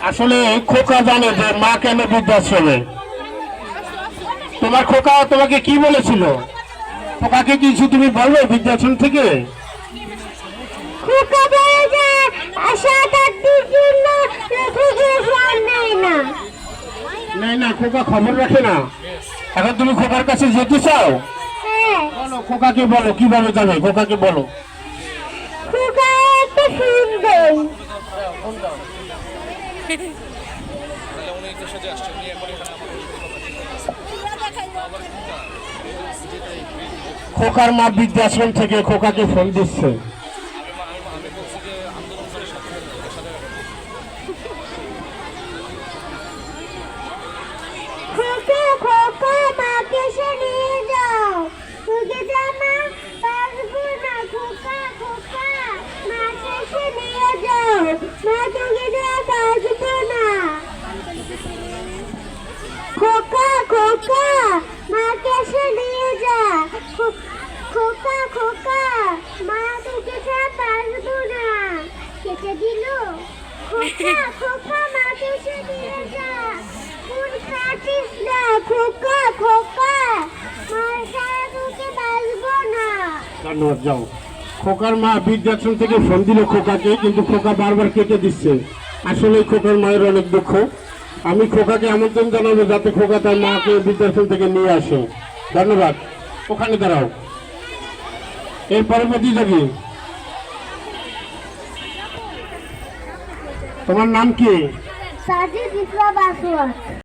আসলে খোকা জানে যে মা কেন বৃদ্ধাশ্রমে। তোমার খোকা তোমাকে কি বলেছিল? খোকাকে কিছু তুমি বলবে বৃদ্ধাশ্রম থেকে? খোকা বলে যে আশা তাদের জন্য থেকে ফোন নেয় না। নেয় না, খোকা খবর রাখে না। এখন তুমি খোকার কাছে যেতে চাও? হ্যাঁ। বলো, খোকাকে বলো কিভাবে যাবে, খোকাকে বলো। খোকা একটা ফোন দেয়। খোকার মা বৃদ্ধাশ্রম থেকে খোকাকে ফোন দিচ্ছে। খোকা খোকা মাকে এসে নিয়ে যাও। তোকে জামা পারবো না। খোকা খোকা মাকে এসে নিয়ে যাও। মা তোকে জামা পারবো না। খোকা খোকা মাকে এসে নিয়ে যা। খোকা খোকা মা তোকে জামা পারবো না। কেটে দিল। খোকা খোকা মাকে এসে নিয়ে যা। কাটিস না খোকা খোকা মার ছাড়া তোকে বাঁচবো না। ধন্যবাদ, যাও। খোকার মা বৃদ্ধাশ্রম থেকে ফোন দিল খোকাকে, কিন্তু খোকা বারবার কেটে দিচ্ছে। আসলে খোকার মায়ের অনেক দুঃখ। আমি খোকাকে আমন্ত্রণ জানাবো যাতে খোকা তার মাকে বৃদ্ধাশ্রম থেকে নিয়ে আসে। ধন্যবাদ। ওখানে দাঁড়াও, এর পরবর্তী যাবি। তোমার নাম কি? সাজিদ ইসলাম আসওয়াদ।